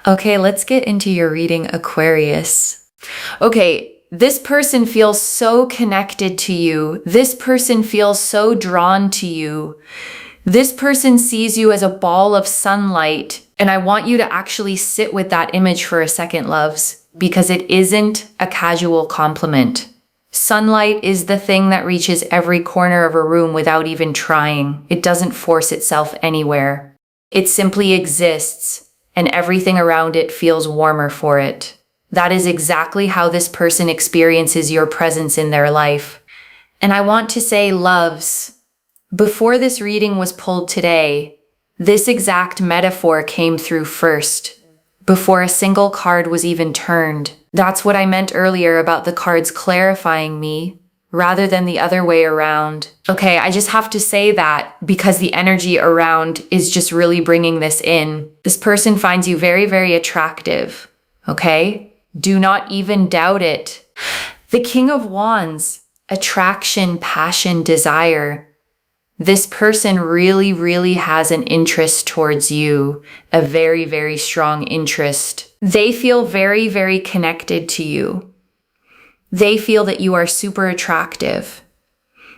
Okay, let's get into your reading, Aquarius. Okay, this person feels so connected to you. This person feels so drawn to you. This person sees you as a ball of sunlight. And I want you to actually sit with that image for a second, loves, because it isn't a casual compliment. Sunlight is the thing that reaches every corner of a room without even trying. It doesn't force itself anywhere. It simply exists, and everything around it feels warmer for it. That is exactly how this person experiences your presence in their life. And I want to say, loves, before this reading was pulled today, this exact metaphor came through first, before a single card was even turned. That's what I meant earlier about the cards clarifying me, rather than the other way around. Okay, I just have to say that because the energy around is just really bringing this in. This person finds you very, very attractive, okay? Do not even doubt it. The King of Wands, attraction, passion, desire. This person really, really has an interest towards you, a very, very strong interest. They feel very, very connected to you. They feel that you are super attractive.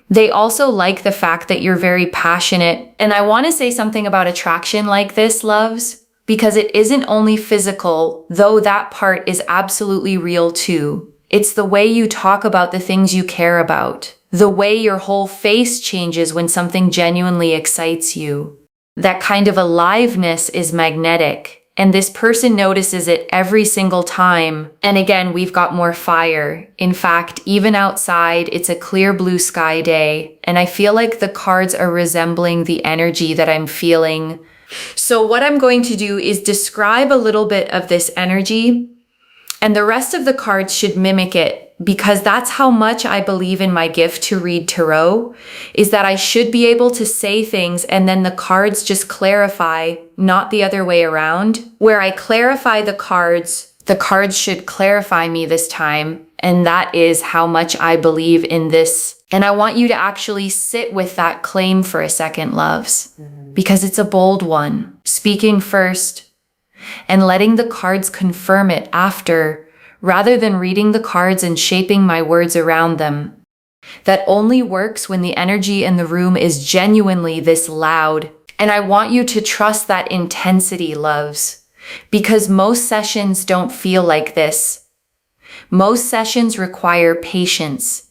They also like the fact that you're very passionate. And I want to say something about attraction like this, loves, because it isn't only physical, though that part is absolutely real too. It's the way you talk about the things you care about. The way your whole face changes when something genuinely excites you. That kind of aliveness is magnetic, and this person notices it every single time. And again, we've got more fire. In fact, even outside, it's a clear blue sky day, and I feel like the cards are resembling the energy that I'm feeling. So what I'm going to do is describe a little bit of this energy, and the rest of the cards should mimic it. Because that's how much I believe in my gift to read tarot, is that I should be able to say things and then the cards just clarify, not the other way around. Where I clarify the cards should clarify me this time. And that is how much I believe in this. And I want you to actually sit with that claim for a second, loves, because it's a bold one. Speaking first and letting the cards confirm it after, rather than reading the cards and shaping my words around them. That only works when the energy in the room is genuinely this loud. And I want you to trust that intensity, loves, because most sessions don't feel like this. Most sessions require patience,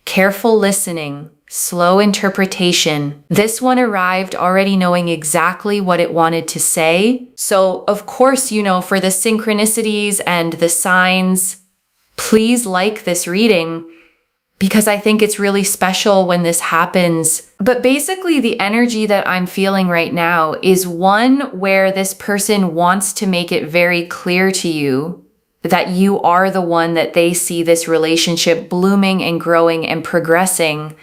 careful listening, slow interpretation. This one arrived already knowing exactly what it wanted to say. So, of course, for the synchronicities and the signs, please like this reading because I think it's really special when this happens. But basically, the energy that I'm feeling right now is one where this person wants to make it very clear to you that you are the one that they see this relationship blooming and growing and progressing.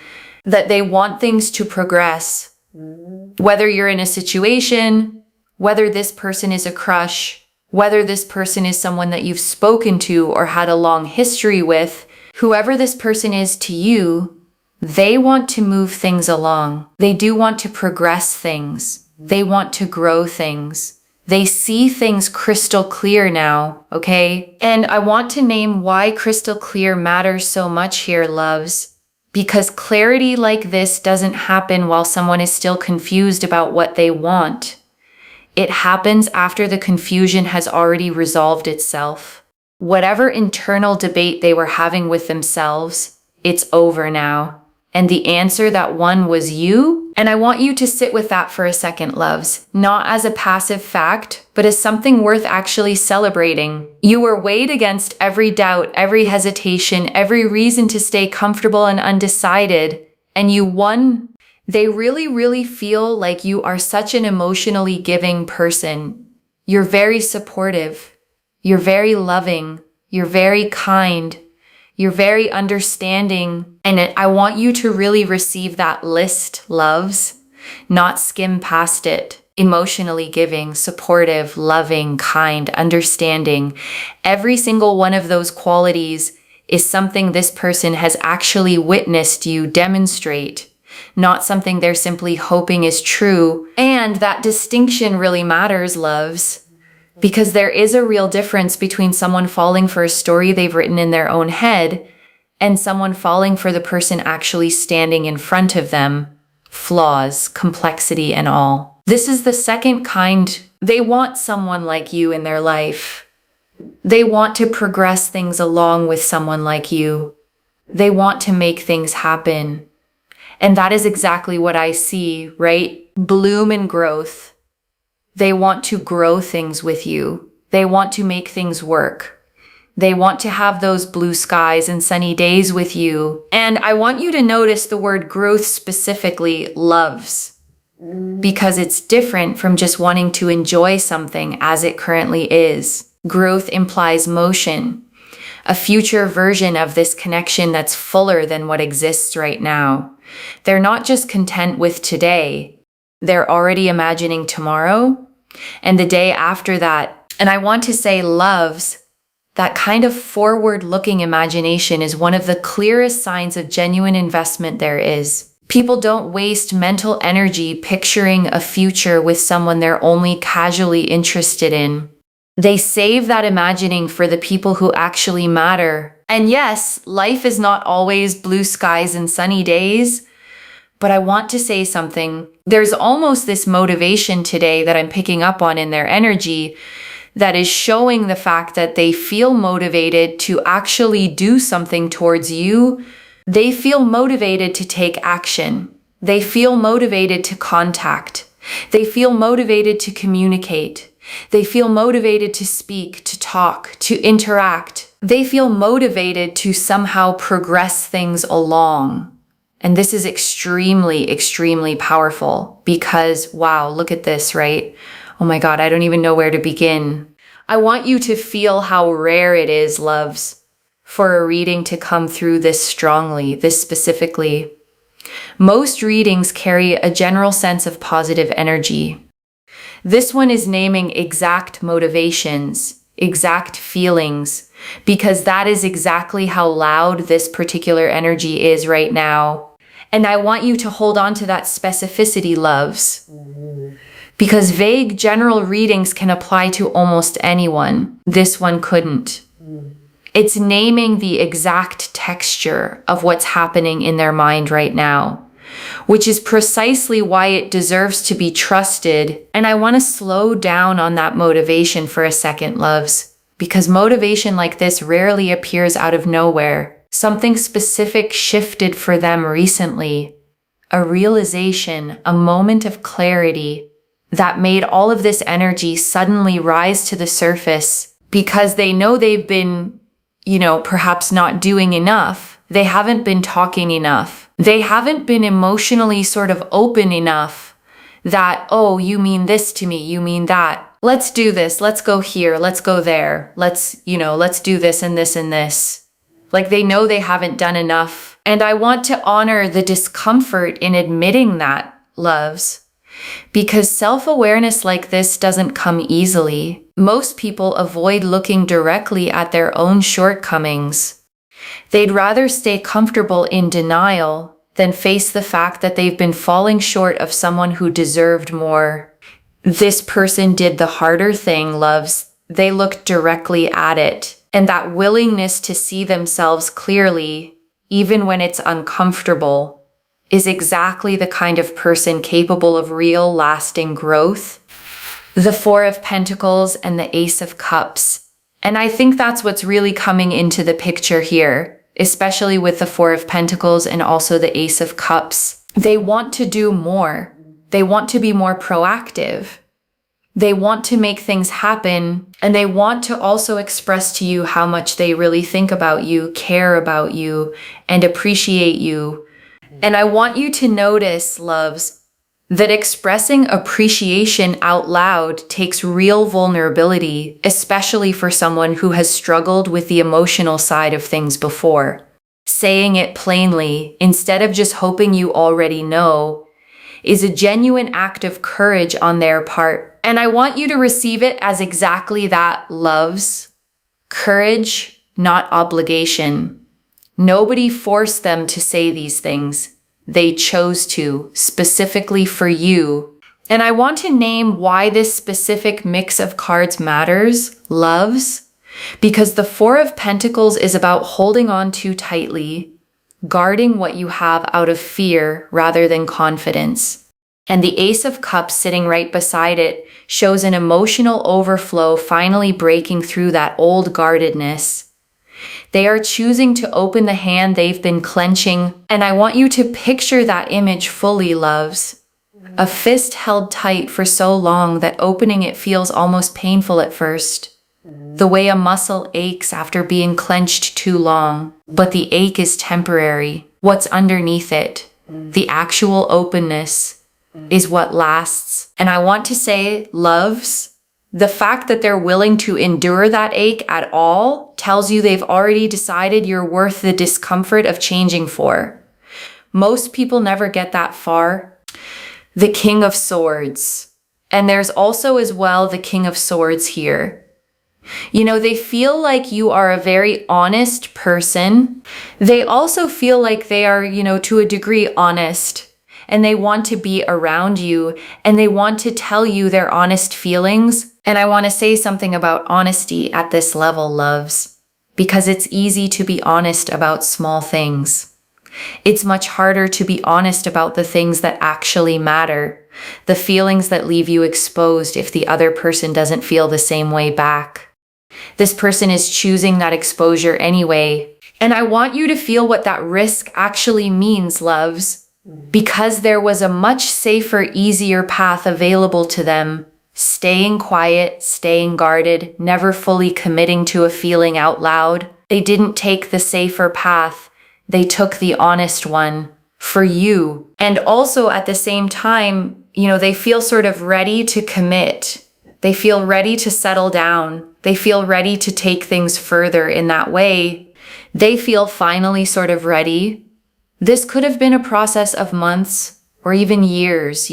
That they want things to progress, whether you're in a situation, whether this person is a crush, whether this person is someone that you've spoken to or had a long history with, whoever this person is to you, they want to move things along. They do want to progress things. They want to grow things. They see things crystal clear now, okay? And I want to name why crystal clear matters so much here, loves. Because clarity like this doesn't happen while someone is still confused about what they want. It happens after the confusion has already resolved itself. Whatever internal debate they were having with themselves, it's over now. And the answer that won was you. And I want you to sit with that for a second, loves. Not as a passive fact, but as something worth actually celebrating. You were weighed against every doubt, every hesitation, every reason to stay comfortable and undecided. And you won. They really, really feel like you are such an emotionally giving person. You're very supportive. You're very loving. You're very kind. You're very understanding. And I want you to really receive that list, loves, not skim past it. Emotionally giving, supportive, loving, kind, understanding. Every single one of those qualities is something this person has actually witnessed you demonstrate, not something they're simply hoping is true. And that distinction really matters, loves. Because there is a real difference between someone falling for a story they've written in their own head and someone falling for the person actually standing in front of them, flaws, complexity, and all. This is the second kind. They want someone like you in their life. They want to progress things along with someone like you. They want to make things happen. And that is exactly what I see, right? Bloom and growth. They want to grow things with you. They want to make things work. They want to have those blue skies and sunny days with you. And I want you to notice the word growth specifically, loves, because it's different from just wanting to enjoy something as it currently is. Growth implies motion, a future version of this connection that's fuller than what exists right now. They're not just content with today. They're already imagining tomorrow and the day after that. And I want to say loves, that kind of forward-looking imagination is one of the clearest signs of genuine investment there is. People don't waste mental energy picturing a future with someone they're only casually interested in. They save that imagining for the people who actually matter. And yes, life is not always blue skies and sunny days, but I want to say something. There's almost this motivation today that I'm picking up on in their energy that is showing the fact that they feel motivated to actually do something towards you. They feel motivated to take action. They feel motivated to contact. They feel motivated to communicate. They feel motivated to speak, to talk, to interact. They feel motivated to somehow progress things along. And this is extremely, extremely powerful because, wow, look at this, right? Oh my God, I don't even know where to begin. I want you to feel how rare it is, loves, for a reading to come through this strongly, this specifically. Most readings carry a general sense of positive energy. This one is naming exact motivations, exact feelings, because that is exactly how loud this particular energy is right now. And I want you to hold on to that specificity, loves, because vague general readings can apply to almost anyone. This one couldn't. It's naming the exact texture of what's happening in their mind right now, which is precisely why it deserves to be trusted. And I want to slow down on that motivation for a second, loves, because motivation like this rarely appears out of nowhere. Something specific shifted for them recently, a realization, a moment of clarity that made all of this energy suddenly rise to the surface because they know they've been, perhaps not doing enough. They haven't been talking enough. They haven't been emotionally sort of open enough that, oh, you mean this to me, you mean that. Let's do this, let's go here, let's go there. Let's do this and this and this. Like they know they haven't done enough. And I want to honor the discomfort in admitting that, loves, because self-awareness like this doesn't come easily. Most people avoid looking directly at their own shortcomings. They'd rather stay comfortable in denial than face the fact that they've been falling short of someone who deserved more. This person did the harder thing, loves. They looked directly at it. And that willingness to see themselves clearly, even when it's uncomfortable, is exactly the kind of person capable of real, lasting growth. The Four of Pentacles and the Ace of Cups. And I think that's what's really coming into the picture here, especially with the Four of Pentacles and also the Ace of Cups. They want to do more. They want to be more proactive. They want to make things happen, and they want to also express to you how much they really think about you, care about you, and appreciate you. And I want you to notice, loves, that expressing appreciation out loud takes real vulnerability, especially for someone who has struggled with the emotional side of things before. Saying it plainly, instead of just hoping you already know, is a genuine act of courage on their part. And I want you to receive it as exactly that, loves. Courage, not obligation. Nobody forced them to say these things. They chose to, specifically for you. And I want to name why this specific mix of cards matters, loves, because the Four of Pentacles is about holding on too tightly, guarding what you have out of fear rather than confidence. And the Ace of Cups sitting right beside it shows an emotional overflow finally breaking through that old guardedness. They are choosing to open the hand they've been clenching, and I want you to picture that image fully, loves. A fist held tight for so long that opening it feels almost painful at first. The way a muscle aches after being clenched too long. But the ache is temporary. What's underneath it, the actual openness, is what lasts. And I want to say, loves, the fact that they're willing to endure that ache at all tells you they've already decided you're worth the discomfort of changing for. Most people never get that far. The King of Swords. And there's also as well the King of Swords here. You know, they feel like you are a very honest person. They also feel like they are, to a degree honest. And they want to be around you. And they want to tell you their honest feelings. And I want to say something about honesty at this level, loves. Because it's easy to be honest about small things. It's much harder to be honest about the things that actually matter, the feelings that leave you exposed if the other person doesn't feel the same way back. This person is choosing that exposure anyway, and I want you to feel what that risk actually means, loves, because there was a much safer, easier path available to them, staying quiet, staying guarded, never fully committing to a feeling out loud. They didn't take the safer path. They took the honest one for you. And also at the same time, they feel sort of ready to commit. They feel ready to settle down. They feel ready to take things further in that way. They feel finally sort of ready. This could have been a process of months or even years,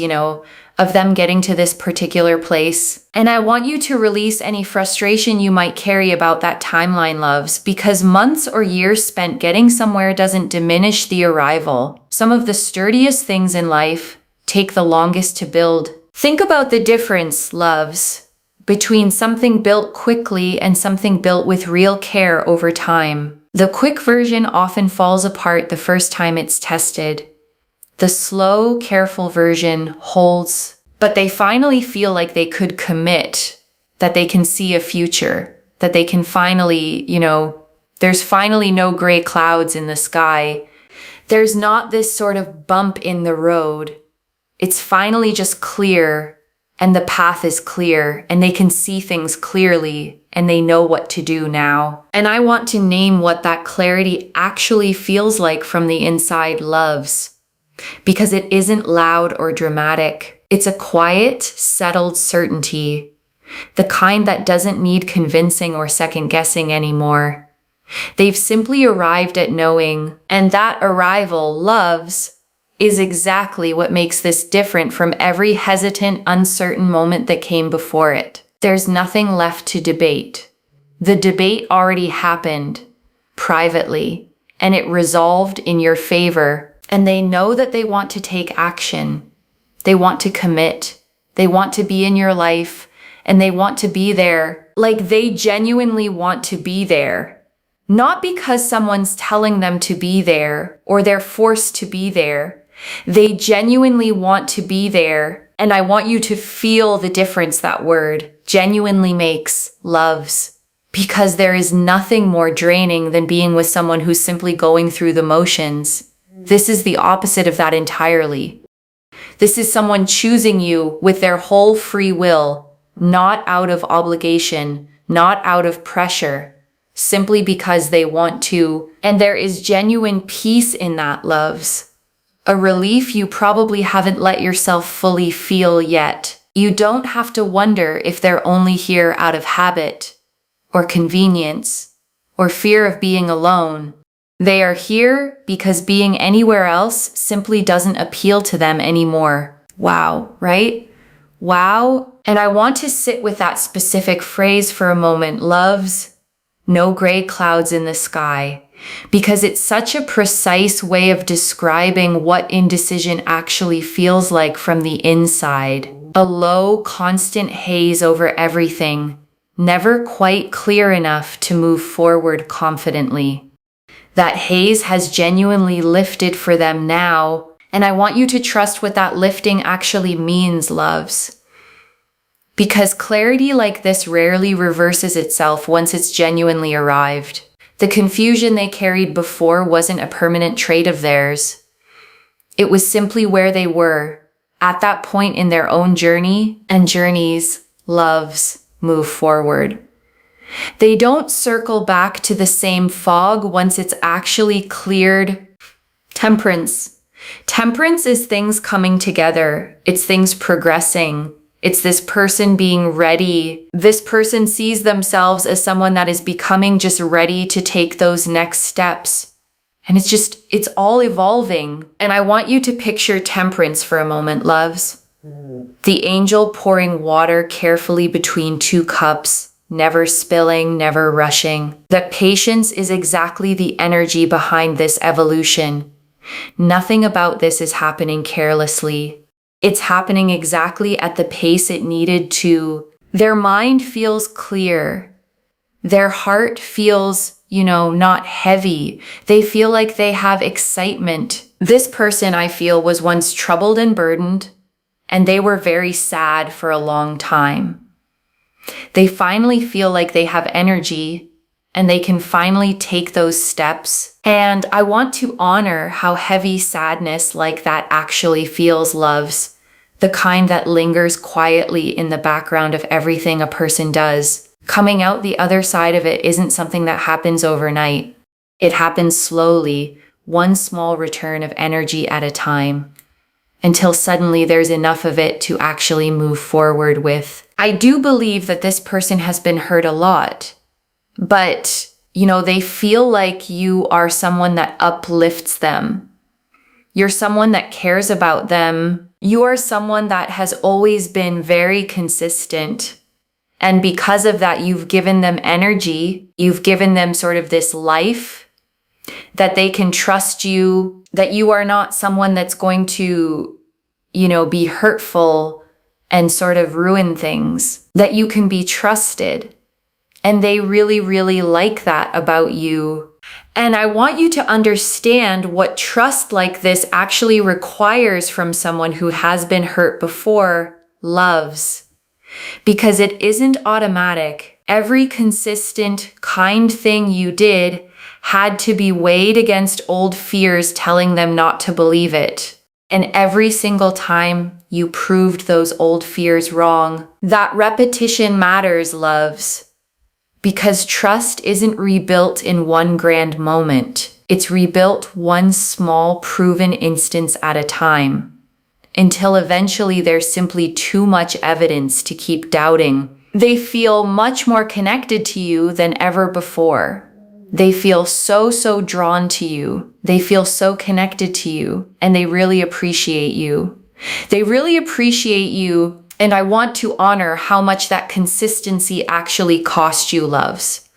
of them getting to this particular place. And I want you to release any frustration you might carry about that timeline, loves, because months or years spent getting somewhere doesn't diminish the arrival. Some of the sturdiest things in life take the longest to build. Think about the difference, loves, between something built quickly and something built with real care over time. The quick version often falls apart the first time it's tested. The slow, careful version holds, but they finally feel like they could commit, that they can see a future, that they can finally, there's finally no gray clouds in the sky. There's not this sort of bump in the road. It's finally just clear, and the path is clear, and they can see things clearly, and they know what to do now. And I want to name what that clarity actually feels like from the inside, loves. Because it isn't loud or dramatic. It's a quiet, settled certainty. The kind that doesn't need convincing or second guessing anymore. They've simply arrived at knowing, and that arrival, loves, is exactly what makes this different from every hesitant, uncertain moment that came before it. There's nothing left to debate. The debate already happened, privately, and it resolved in your favor. And they know that they want to take action. They want to commit. They want to be in your life, and they want to be there. Like they genuinely want to be there. Not because someone's telling them to be there or they're forced to be there. They genuinely want to be there. And I want you to feel the difference that word genuinely makes, loves. Because there is nothing more draining than being with someone who's simply going through the motions. This is the opposite of that entirely. This is someone choosing you with their whole free will, not out of obligation, not out of pressure, simply because they want to. And there is genuine peace in that, loves. A relief you probably haven't let yourself fully feel yet. You don't have to wonder if they're only here out of habit, or convenience, or fear of being alone. They are here because being anywhere else simply doesn't appeal to them anymore. Wow, right? Wow. And I want to sit with that specific phrase for a moment, loves. No gray clouds in the sky. because it's such a precise way of describing what indecision actually feels like from the inside. A low, constant haze over everything, never quite clear enough to move forward confidently. That haze has genuinely lifted for them now, and I want you to trust what that lifting actually means, loves. Because clarity like this rarely reverses itself once it's genuinely arrived. The confusion they carried before wasn't a permanent trait of theirs. It was simply where they were, at that point in their own journey, and journeys, loves, move forward. They don't circle back to the same fog once it's actually cleared. Temperance. Temperance is things coming together. It's things progressing. It's this person being ready. This person sees themselves as someone that is becoming just ready to take those next steps. And it's all evolving. And I want you to picture temperance for a moment, loves. The angel pouring water carefully between two cups, never spilling, never rushing. That patience is exactly the energy behind this evolution. Nothing about this is happening carelessly. It's happening exactly at the pace it needed to. Their mind feels clear. Their heart feels, not heavy. They feel like they have excitement. This person, I feel, was once troubled and burdened, and they were very sad for a long time. They finally feel like they have energy, and they can finally take those steps. And I want to honor how heavy sadness like that actually feels, loves. The kind that lingers quietly in the background of everything a person does. Coming out the other side of it isn't something that happens overnight. It happens slowly, one small return of energy at a time, until suddenly there's enough of it to actually move forward with. I do believe that this person has been hurt a lot, but, they feel like you are someone that uplifts them. You're someone that cares about them. You are someone that has always been very consistent. And because of that, you've given them energy. You've given them sort of this life that they can trust you, that you are not someone that's going to, be hurtful and sort of ruin things, that you can be trusted. And they really, really like that about you. And I want you to understand what trust like this actually requires from someone who has been hurt before, loves. Because it isn't automatic. Every consistent, kind thing you did had to be weighed against old fears telling them not to believe it. And every single time you proved those old fears wrong. That repetition matters, loves. Because trust isn't rebuilt in one grand moment. It's rebuilt one small, proven instance at a time. Until eventually there's simply too much evidence to keep doubting. They feel much more connected to you than ever before. They feel so drawn to you. They feel so connected to you, and they really appreciate you. They really appreciate you, and I want to honor how much that consistency actually cost you, loves.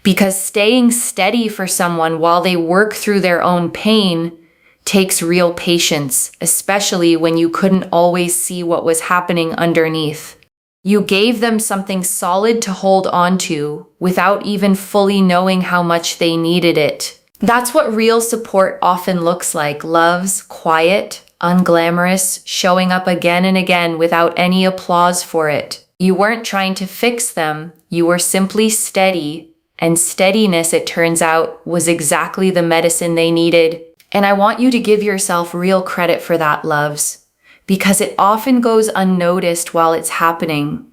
Because staying steady for someone while they work through their own pain takes real patience, especially when you couldn't always see what was happening underneath. You gave them something solid to hold on to without even fully knowing how much they needed it. That's what real support often looks like, loves, quiet, unglamorous, showing up again and again without any applause for it. You weren't trying to fix them, you were simply steady, and steadiness, it turns out, was exactly the medicine they needed. And I want you to give yourself real credit for that, loves, because it often goes unnoticed while it's happening.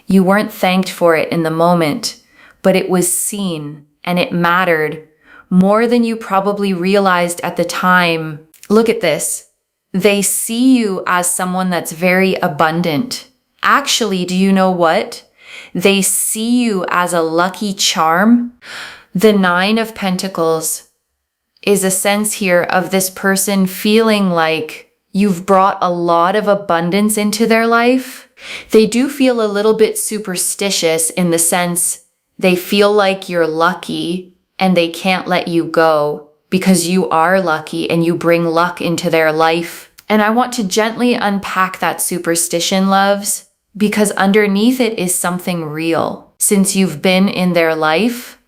You weren't thanked for it in the moment, but it was seen and it mattered more than you probably realized at the time. Look at this. They see you as someone that's very abundant. Actually, do you know what? They see you as a lucky charm. The 9 of Pentacles is a sense here of this person feeling like you've brought a lot of abundance into their life. They do feel a little bit superstitious in the sense they feel like you're lucky and they can't let you go because you are lucky and you bring luck into their life. And I want to gently unpack that superstition, loves, because underneath it is something real. Since you've been in their life,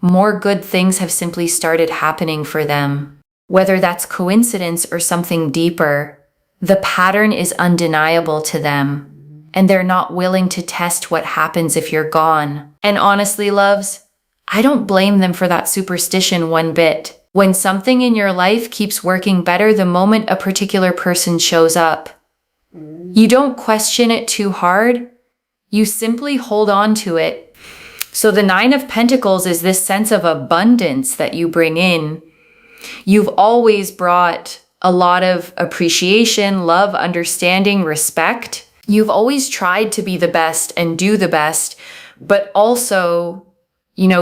more good things have simply started happening for them. Whether that's coincidence or something deeper, the pattern is undeniable to them, and they're not willing to test what happens if you're gone. And honestly, loves, I don't blame them for that superstition one bit. When something in your life keeps working better the moment a particular person shows up, you don't question it too hard. You simply hold on to it. So the Nine of Pentacles is this sense of abundance that you bring in. You've always brought a lot of appreciation, love, understanding, respect. You've always tried to be the best and do the best, but also,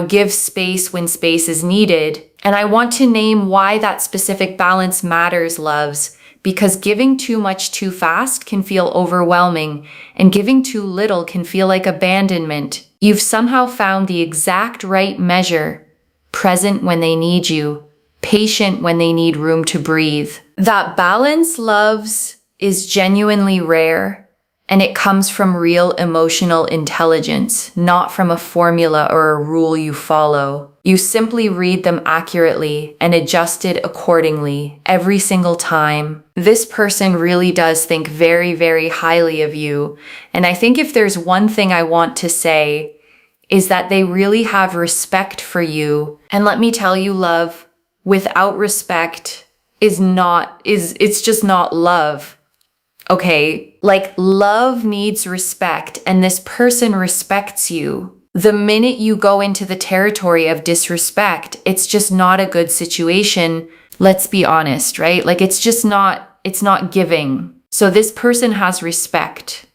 give space when space is needed. And I want to name why that specific balance matters, loves, because giving too much too fast can feel overwhelming, and giving too little can feel like abandonment. You've somehow found the exact right measure, present when they need you, patient when they need room to breathe. That balance, loves, is genuinely rare, and it comes from real emotional intelligence, not from a formula or a rule you follow. You simply read them accurately and adjust it accordingly every single time. This person really does think very, very highly of you. And I think if there's one thing I want to say, is that they really have respect for you. And let me tell you, love, without respect it's just not love. Okay, like love needs respect, and this person respects you. The minute you go into the territory of disrespect, it's just not a good situation. Let's be honest, right? Like it's not giving. So this person has respect.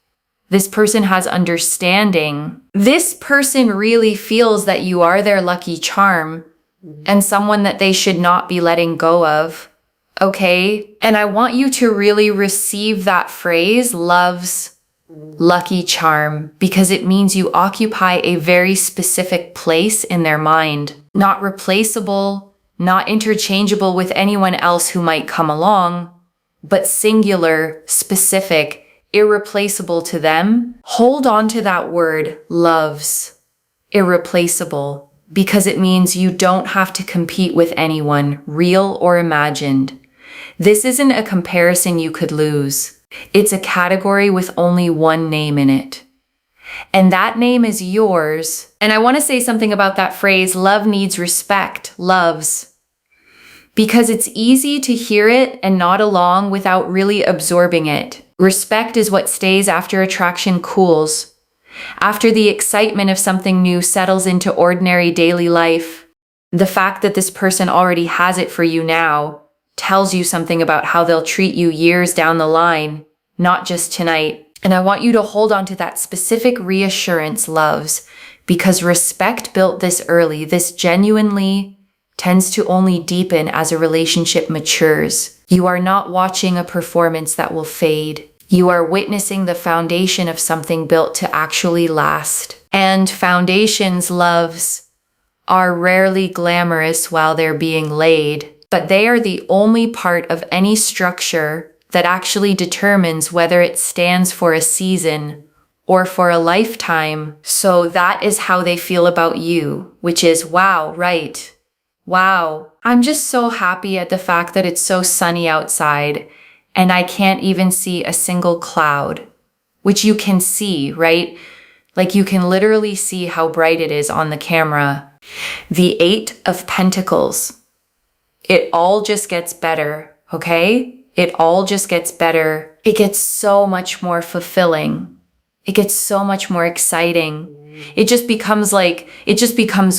This person has understanding. This person really feels that you are their lucky charm and someone that they should not be letting go of. Okay? And I want you to really receive that phrase, love's lucky charm, because it means you occupy a very specific place in their mind. Not replaceable, not interchangeable with anyone else who might come along, but singular, specific, irreplaceable to them. Hold on to that word, love's, irreplaceable, because it means you don't have to compete with anyone, real or imagined. This isn't a comparison you could lose. It's a category with only one name in it. And that name is yours. And I want to say something about that phrase, love needs respect, loves. Because it's easy to hear it and nod along without really absorbing it. Respect is what stays after attraction cools. After the excitement of something new settles into ordinary daily life. The fact that this person already has it for you now tells you something about how they'll treat you years down the line, not just tonight. And I want you to hold on to that specific reassurance, loves, because respect built this early, this genuinely tends to only deepen as a relationship matures. You are not watching a performance that will fade. You are witnessing the foundation of something built to actually last. And foundations, loves, are rarely glamorous while they're being laid, but they are the only part of any structure that actually determines whether it stands for a season or for a lifetime. So that is how they feel about you, which is, wow, right? Wow. I'm just so happy at the fact that it's so sunny outside and I can't even see a single cloud, which you can see, right? Like you can literally see how bright it is on the camera. The Eight of Pentacles. It all just gets better, okay? It all just gets better. It gets so much more fulfilling. It gets so much more exciting. It just becomes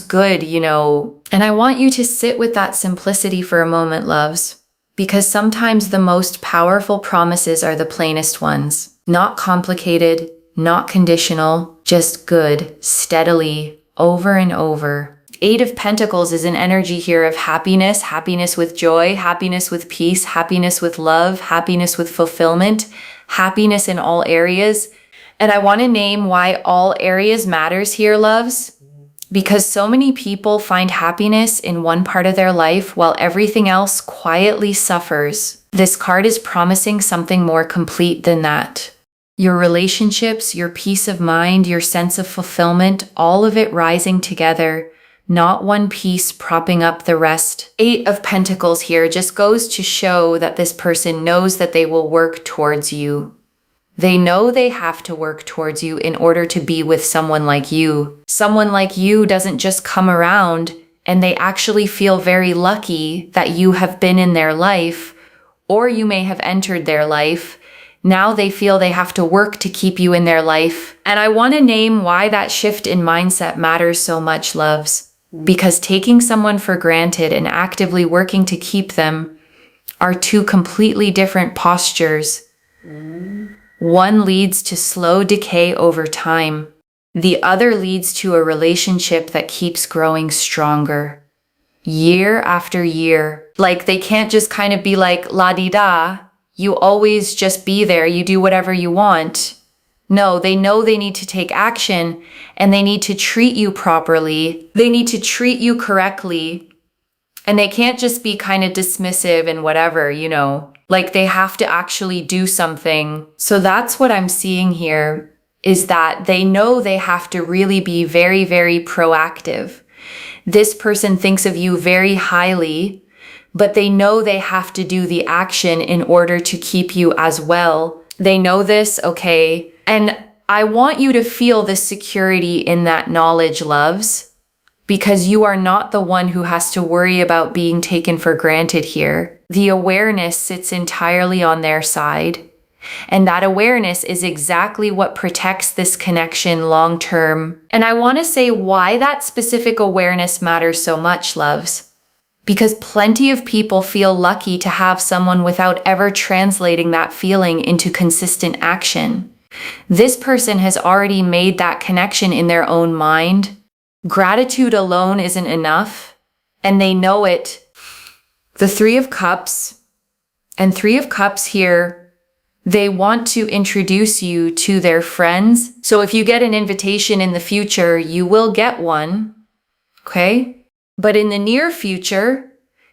good, And I want you to sit with that simplicity for a moment, loves, because sometimes the most powerful promises are the plainest ones. Not complicated, not conditional, just good, steadily, over and over. Eight of Pentacles is an energy here of happiness, happiness with joy, happiness with peace, happiness with love, happiness with fulfillment, happiness in all areas. And I want to name why all areas matters here, loves. because so many people find happiness in one part of their life while everything else quietly suffers. This card is promising something more complete than that. Your relationships, your peace of mind, your sense of fulfillment, all of it rising together, not one piece propping up the rest. 8 of Pentacles here just goes to show that this person knows that they will work towards you. They know they have to work towards you in order to be with someone like you. Someone like you doesn't just come around, and they actually feel very lucky that you have been in their life, or you may have entered their life. Now they feel they have to work to keep you in their life. And I want to name why that shift in mindset matters so much, loves. Because taking someone for granted and actively working to keep them are two completely different postures. One leads to slow decay over time. The other leads to a relationship that keeps growing stronger. Year after year. Like they can't just kind of be like la-di-da. You always just be there. You do whatever you want. No, they know they need to take action and they need to treat you properly. They need to treat you correctly. And they can't just be kind of dismissive and whatever, like they have to actually do something. So that's what I'm seeing here, is that they know they have to really be very, very proactive. This person thinks of you very highly, but they know they have to do the action in order to keep you as well. They know this, okay? And I want you to feel the security in that knowledge, loves, because you are not the one who has to worry about being taken for granted here. The awareness sits entirely on their side. And that awareness is exactly what protects this connection long term. And I want to say why that specific awareness matters so much, loves. Because plenty of people feel lucky to have someone without ever translating that feeling into consistent action. This person has already made that connection in their own mind. Gratitude alone isn't enough, and they know it. The 3 of Cups and 3 of Cups here, they want to introduce you to their friends. So if you get an invitation in the future, you will get one, okay? But in the near future,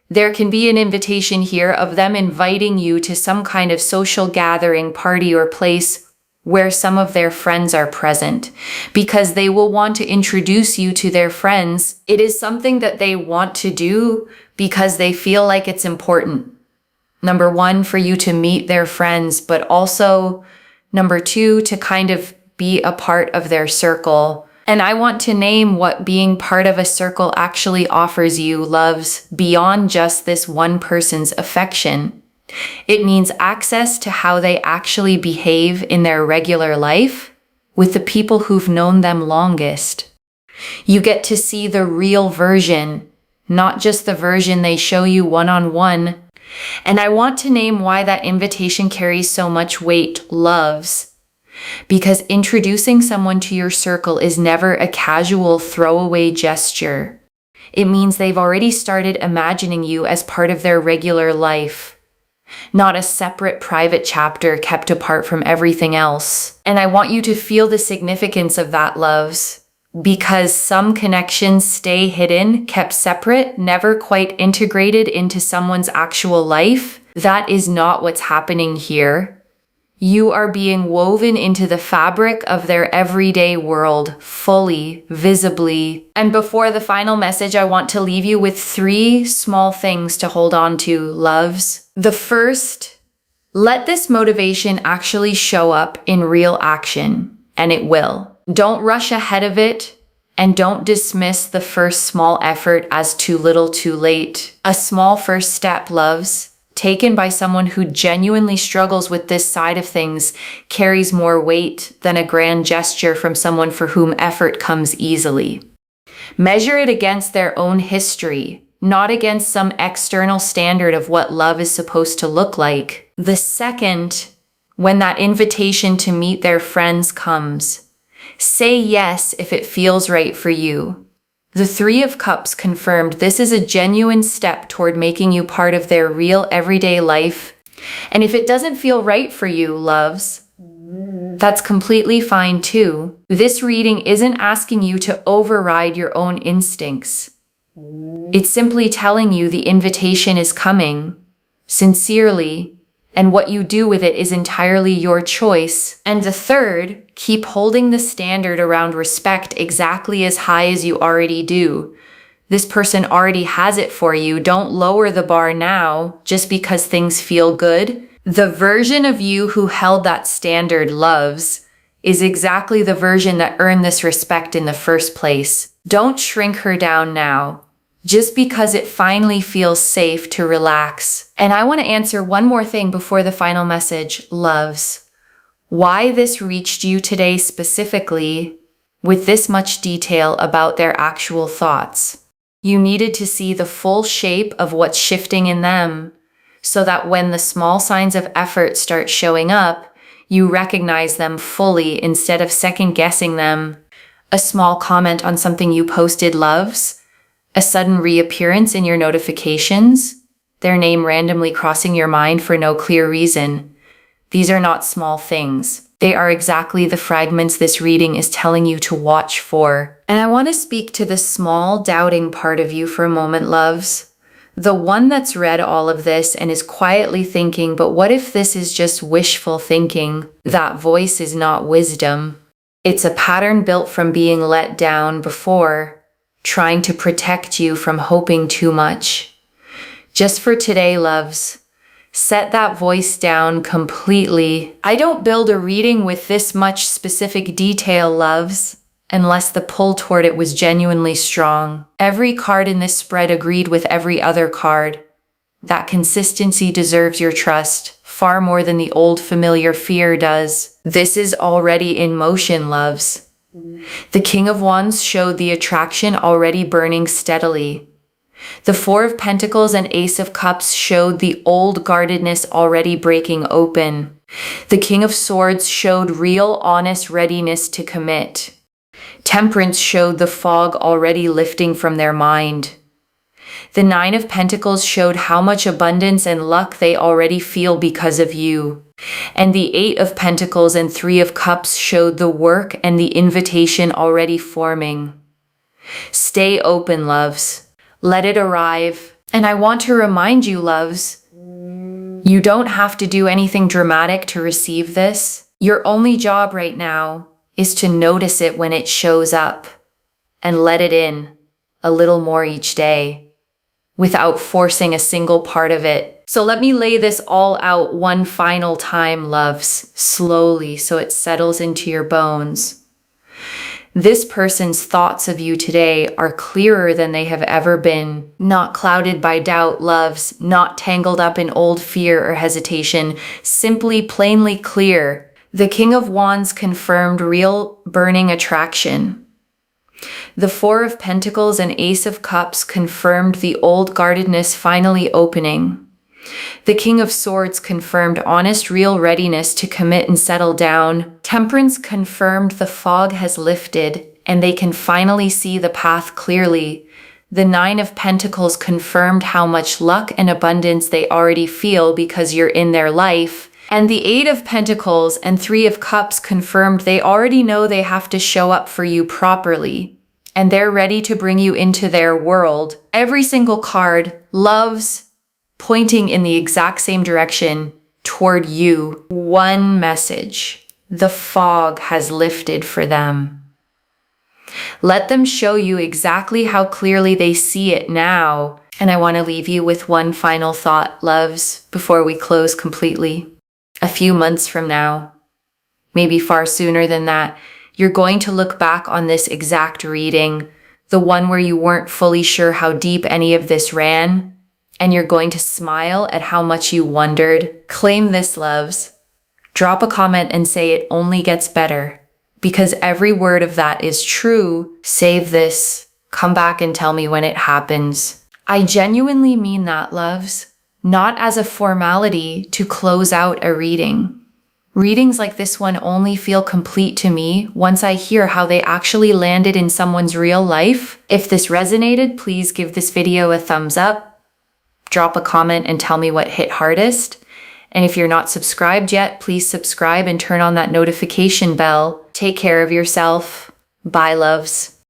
there can be an invitation here of them inviting you to some kind of social gathering, party, or place where some of their friends are present, because they will want to introduce you to their friends. It is something that they want to do because they feel like it's important. Number 1, for you to meet their friends, but also number 2, to kind of be a part of their circle. And I want to name what being part of a circle actually offers you, loves, beyond just this one person's affection. It means access to how they actually behave in their regular life with the people who've known them longest. You get to see the real version, not just the version they show you one-on-one. And I want to name why that invitation carries so much weight, loves. Because introducing someone to your circle is never a casual throwaway gesture. It means they've already started imagining you as part of their regular life, not a separate private chapter kept apart from everything else. And I want you to feel the significance of that, loves, because some connections stay hidden, kept separate, never quite integrated into someone's actual life. That is not what's happening here. You are being woven into the fabric of their everyday world, fully, visibly. And before the final message, I want to leave you with 3 small things to hold on to, loves. The first, let this motivation actually show up in real action, and it will. Don't rush ahead of it, and don't dismiss the first small effort as too little too late. A small first step, loves, taken by someone who genuinely struggles with this side of things, carries more weight than a grand gesture from someone for whom effort comes easily. Measure it against their own history, not against some external standard of what love is supposed to look like. The second, when that invitation to meet their friends comes, say yes if it feels right for you. The 3 of Cups confirmed this is a genuine step toward making you part of their real everyday life. And if it doesn't feel right for you, loves, That's completely fine too. This reading isn't asking you to override your own instincts. It's simply telling you the invitation is coming, sincerely, and what you do with it is entirely your choice. And the third, keep holding the standard around respect exactly as high as you already do. This person already has it for you. Don't lower the bar now just because things feel good. The version of you who held that standard, loves, is exactly the version that earned this respect in the first place. Don't shrink her down now, just because it finally feels safe to relax. And I want to answer one more thing before the final message, loves. Why this reached you today specifically with this much detail about their actual thoughts. You needed to see the full shape of what's shifting in them, so that when the small signs of effort start showing up, you recognize them fully instead of second-guessing them. A small comment on something you posted, loves, a sudden reappearance in your notifications, their name randomly crossing your mind for no clear reason. These are not small things. They are exactly the fragments this reading is telling you to watch for. And I want to speak to the small, doubting part of you for a moment, loves. The one that's read all of this and is quietly thinking, but what if this is just wishful thinking? That voice is not wisdom. It's a pattern built from being let down before, trying to protect you from hoping too much. Just for today, loves, set that voice down completely. I don't build a reading with this much specific detail, loves, unless the pull toward it was genuinely strong. Every card in this spread agreed with every other card. That consistency deserves your trust, far more than the old familiar fear does. This is already in motion, loves. The King of Wands showed the attraction already burning steadily. The Four of Pentacles and Ace of Cups showed the old guardedness already breaking open. The King of Swords showed real, honest readiness to commit. Temperance showed the fog already lifting from their mind. The Nine of Pentacles showed how much abundance and luck they already feel because of you. And the Eight of Pentacles and Three of Cups showed the work and the invitation already forming. Stay open, loves. Let it arrive. And I want to remind you, loves, you don't have to do anything dramatic to receive this. Your only job right now is to notice it when it shows up and let it in a little more each day without forcing a single part of it. So let me lay this all out one final time, loves, slowly so it settles into your bones. This person's thoughts of you today are clearer than they have ever been, not clouded by doubt, loves, not tangled up in old fear or hesitation, simply plainly clear. The King of Wands confirmed real burning attraction. The Four of Pentacles and Ace of Cups confirmed the old guardedness finally opening. The King of Swords confirmed honest, real readiness to commit and settle down. Temperance confirmed the fog has lifted and they can finally see the path clearly. The Nine of Pentacles confirmed how much luck and abundance they already feel because you're in their life. And the Eight of Pentacles and Three of Cups confirmed they already know they have to show up for you properly. And they're ready to bring you into their world. Every single card, loves, pointing in the exact same direction toward you. One message. The fog has lifted for them. Let them show you exactly how clearly they see it now. And I want to leave you with one final thought, loves, before we close completely. A few months from now, maybe far sooner than that, you're going to look back on this exact reading, the one where you weren't fully sure how deep any of this ran, and you're going to smile at how much you wondered. Claim this, loves. Drop a comment and say it only gets better, because every word of that is true. Save this. Come back and tell me when it happens. I genuinely mean that, loves. Not as a formality to close out a reading. Readings like this one only feel complete to me once I hear how they actually landed in someone's real life. If this resonated, please give this video a thumbs up, drop a comment and tell me what hit hardest. And if you're not subscribed yet, please subscribe and turn on that notification bell. Take care of yourself. Bye, loves.